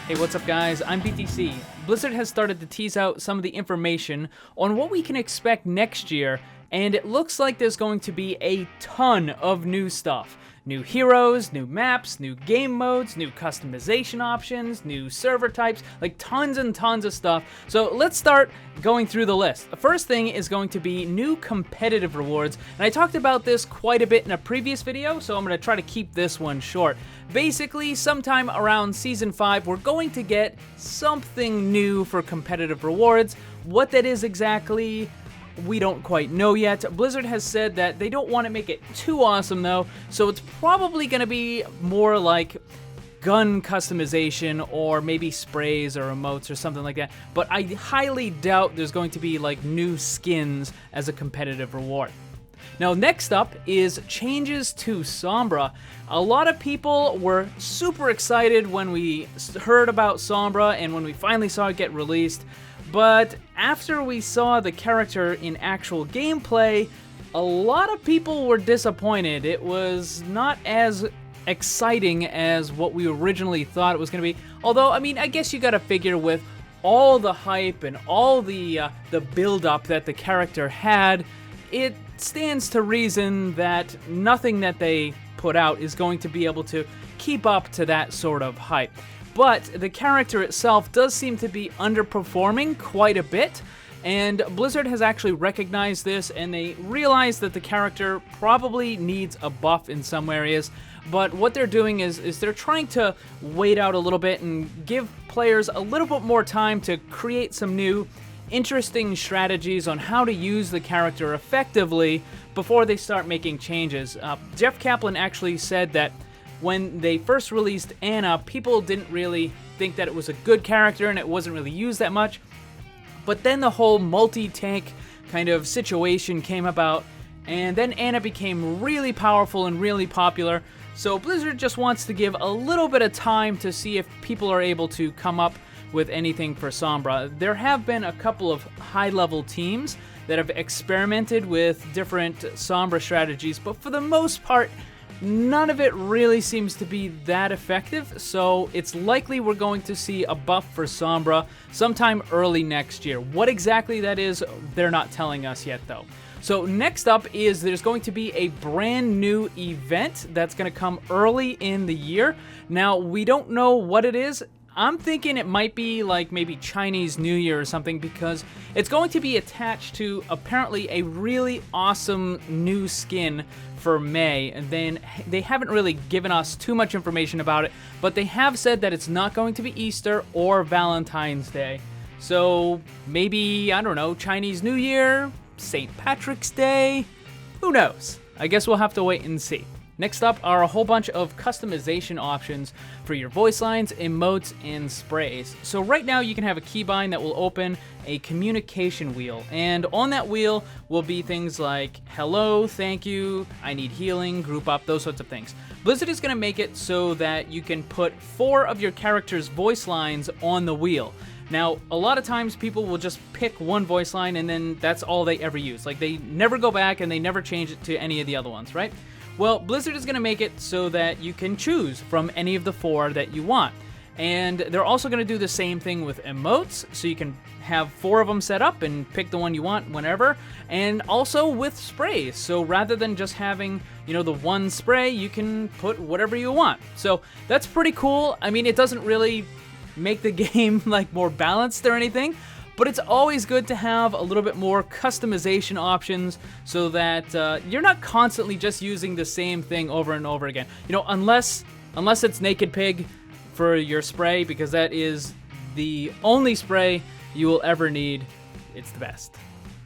Hey, what's up guys? I'm BTC. Blizzard has started to tease out some of the information on what we can expect next year, and it looks like there's going to be a ton of new stuff. New heroes, new maps, new game modes, new customization options, new server types, like tons and tons of stuff. So let's start going through the list. The first thing is going to be new competitive rewards, and I talked about this quite a bit in a previous video, so I'm going to try to keep this one short. Basically, sometime around Season 5, we're going to get something new for competitive rewards. What that is exactly, we don't quite know yet. Blizzard has said that they don't want to make it too awesome though, so it's probably going to be more like gun customization or maybe sprays or emotes or something like that. But I highly doubt there's going to be like new skins as a competitive reward. Now, next up is changes to Sombra. A lot of people were super excited when we heard about Sombra and when we finally saw it get released. But after we saw the character in actual gameplay, a lot of people were disappointed. It was not as exciting as what we originally thought it was going to be. Although, I mean, I guess you got to figure with all the hype and all the build-up that the character had, it stands to reason that nothing that they put out is going to be able to keep up to that sort of hype. But the character itself does seem to be underperforming quite a bit, and Blizzard has actually recognized this, and they realize that the character probably needs a buff in some areas. But what they're doing is they're trying to wait out a little bit and give players a little bit more time to create some new interesting strategies on how to use the character effectively before they start making changes. Jeff Kaplan actually said that when they first released Anna, people didn't really think that it was a good character and it wasn't really used that much. But then the whole multi-tank kind of situation came about, and then Anna became really powerful and really popular. So Blizzard just wants to give a little bit of time to see if people are able to come up with anything for Sombra. There have been a couple of high-level teams that have experimented with different Sombra strategies, but for the most part, none of it really seems to be that effective, so it's likely we're going to see a buff for Sombra sometime early next year. What exactly that is, they're not telling us yet though. So next up is there's going to be a brand new event that's going to come early in the year. Now, we don't know what it is. I'm thinking it might be like maybe Chinese New Year or something, because it's going to be attached to apparently a really awesome new skin for May. And then they haven't really given us too much information about it, but they have said that it's not going to be Easter or Valentine's Day. So maybe, I don't know, Chinese New Year, St. Patrick's Day, who knows? I guess we'll have to wait and see. Next up are a whole bunch of customization options for your voice lines, emotes, and sprays. So right now you can have a keybind that will open a communication wheel, and on that wheel will be things like hello, thank you, I need healing, group up, those sorts of things. Blizzard is going to make it so that you can put 4 of your character's voice lines on the wheel. Now, a lot of times people will just pick one voice line and then that's all they ever use. Like, they never go back and they never change it to any of the other ones, right? Well, Blizzard is going to make it so that you can choose from any of the 4 that you want. And they're also going to do the same thing with emotes, so you can have 4 of them set up and pick the one you want whenever. And also with sprays, so rather than just having, you know, the one spray, you can put whatever you want. So that's pretty cool. I mean, it doesn't really make the game like more balanced or anything, but it's always good to have a little bit more customization options so that you're not constantly just using the same thing over and over again. You know, unless it's Naked Pig for your spray, because that is the only spray you will ever need. It's the best.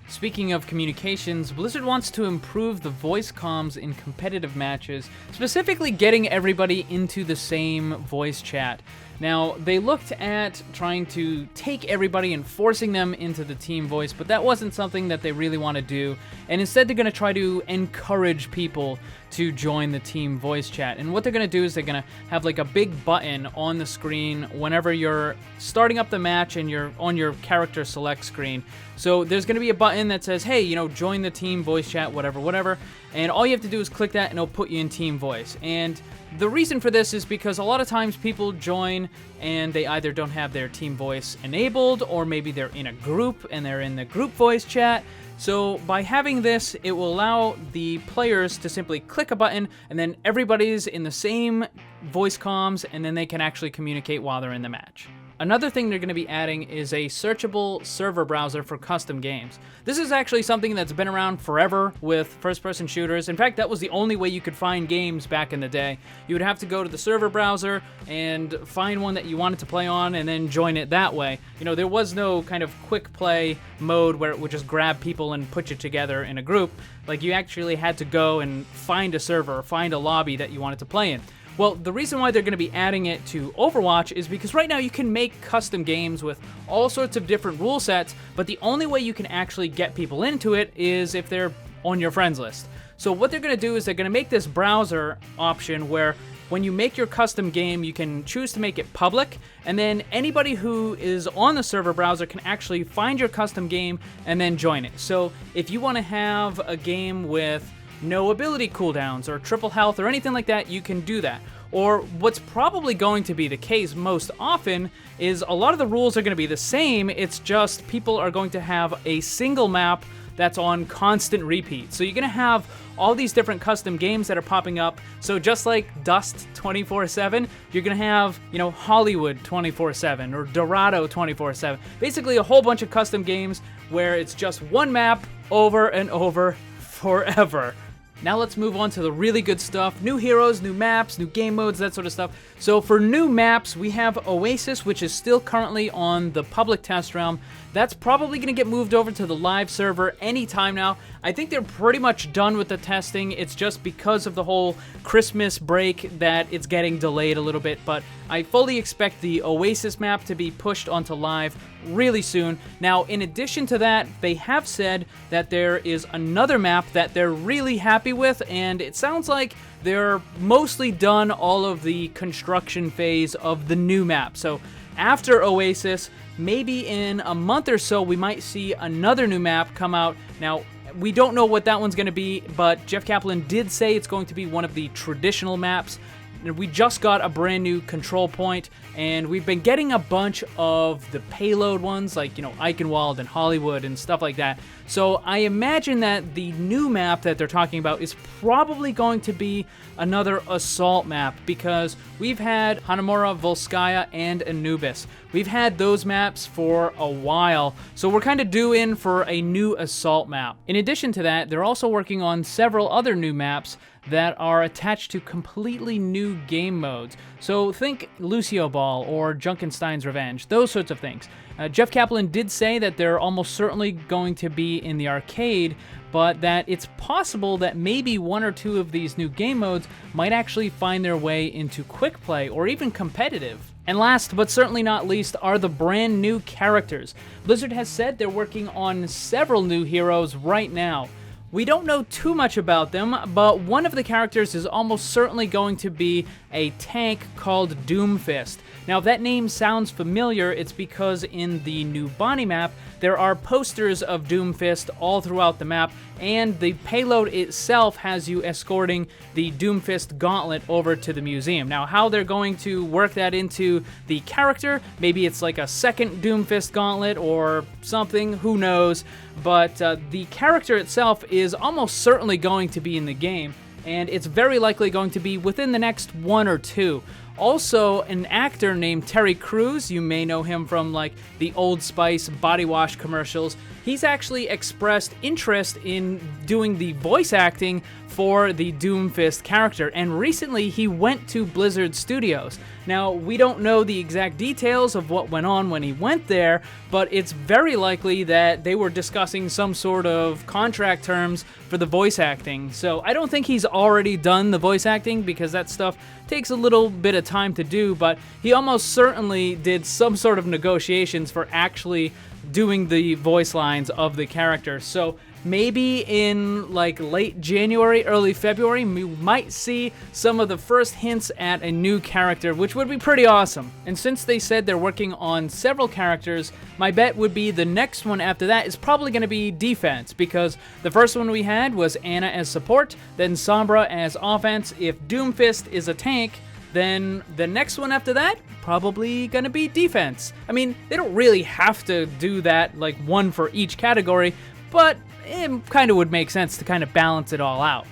Speaking of communications, Blizzard wants to improve the voice comms in competitive matches, specifically getting everybody into the same voice chat. Now, they looked at trying to take everybody and forcing them into the team voice, but that wasn't something that they really want to do, and instead they're going to try to encourage people to join the team voice chat. And what they're going to do is they're going to have like a big button on the screen whenever you're starting up the match and you're on your character select screen. So there's going to be a button that says, hey, you know, join the team voice chat, whatever, and all you have to do is click that and it'll put you in team voice. And The reason for this is because a lot of times people join and they either don't have their team voice enabled, or maybe they're in a group and they're in the group voice chat. So by having this, it will allow the players to simply click a button and then everybody's in the same voice comms, and then they can actually communicate while they're in the match. Another thing they're going to be adding is a searchable server browser for custom games. This is actually something that's been around forever with first-person shooters. In fact, that was the only way you could find games back in the day. You would have to go to the server browser and find one that you wanted to play on and then join it that way. You know, there was no kind of quick play mode where it would just grab people and put you together in a group. Like, you actually had to go and find a server, find a lobby that you wanted to play in. Well, the reason why they're going to be adding it to Overwatch is because right now you can make custom games with all sorts of different rule sets, but the only way you can actually get people into it is if they're on your friends list. So what they're going to do is they're going to make this browser option where when you make your custom game, you can choose to make it public, and then anybody who is on the server browser can actually find your custom game and then join it. So if you want to have a game with no ability cooldowns or triple health or anything like that, you can do that. Or what's probably going to be the case most often is a lot of the rules are going to be the same. It's just people are going to have a single map that's on constant repeat. So you're going to have all these different custom games that are popping up. So just like Dust 24/7, you're going to have, you know, Hollywood 24/7 or Dorado 24/7. Basically a whole bunch of custom games where it's just one map over and over forever. Now let's move on to the really good stuff. New heroes, new maps, new game modes, that sort of stuff. So for new maps, we have Oasis, which is still currently on the public test realm. That's probably going to get moved over to the live server anytime now. I think they're pretty much done with the testing. It's just because of the whole Christmas break that it's getting delayed a little bit, but I fully expect the Oasis map to be pushed onto live really soon. Now, in addition to that, they have said that there is another map that they're really happy with, and it sounds like they're mostly done all of the construction phase of the new map. So after Oasis, maybe in a month or so, we might see another new map come out. Now, we don't know what that one's going to be, but Jeff Kaplan did say it's going to be one of the traditional maps. We just got a brand new control point, and we've been getting a bunch of the payload ones, like, you know, Eichenwald and Hollywood and stuff like that. So I imagine that the new map that they're talking about is probably going to be another assault map, because we've had Hanamura, Volskaya, and Anubis. We've had those maps for a while, so we're kind of due in for a new assault map. In addition to that, they're also working on several other new maps that are attached to completely new game modes. So think Lucio Ball or Junkenstein's Revenge, those sorts of things. Jeff Kaplan did say that they're almost certainly going to be in the arcade, but that it's possible that maybe one or two of these new game modes might actually find their way into quick play or even competitive. And last but certainly not least are the brand new characters. Blizzard has said they're working on several new heroes right now. We don't know too much about them, but one of the characters is almost certainly going to be a tank called Doomfist. Now, if that name sounds familiar, it's because in the new Bonnie map, there are posters of Doomfist all throughout the map, and the payload itself has you escorting the Doomfist gauntlet over to the museum. Now, how they're going to work that into the character, maybe it's like a second Doomfist gauntlet or something, who knows, but the character itself is almost certainly going to be in the game, and it's very likely going to be within the next one or two. Also, an actor named Terry Crews, you may know him from like the Old Spice body wash commercials. He's actually expressed interest in doing the voice acting for the Doomfist character, and recently he went to Blizzard Studios. Now, we don't know the exact details of what went on when he went there, but it's very likely that they were discussing some sort of contract terms for the voice acting. So I don't think he's already done the voice acting, because that stuff takes a little bit of time to do, but he almost certainly did some sort of negotiations for actually doing the voice lines of the character. So maybe in like late January, early February, we might see some of the first hints at a new character, which would be pretty awesome. And since they said they're working on several characters, my bet would be the next one after that is probably going to be defense, because the first one we had was Ana as support, then Sombra as offense. If Doomfist is a tank, then the next one after that, probably gonna be defense. I mean, they don't really have to do that, like one for each category, but it kind of would make sense to kind of balance it all out.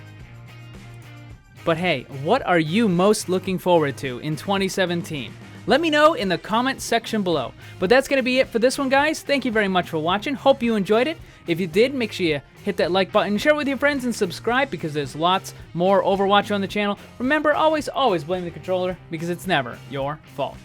But hey, what are you most looking forward to in 2017? Let me know in the comment section below. But that's going to be it for this one, guys. Thank you very much for watching. Hope you enjoyed it. If you did, make sure you hit that like button, share with your friends, and subscribe, because there's lots more Overwatch on the channel. Remember, always blame the controller, because it's never your fault.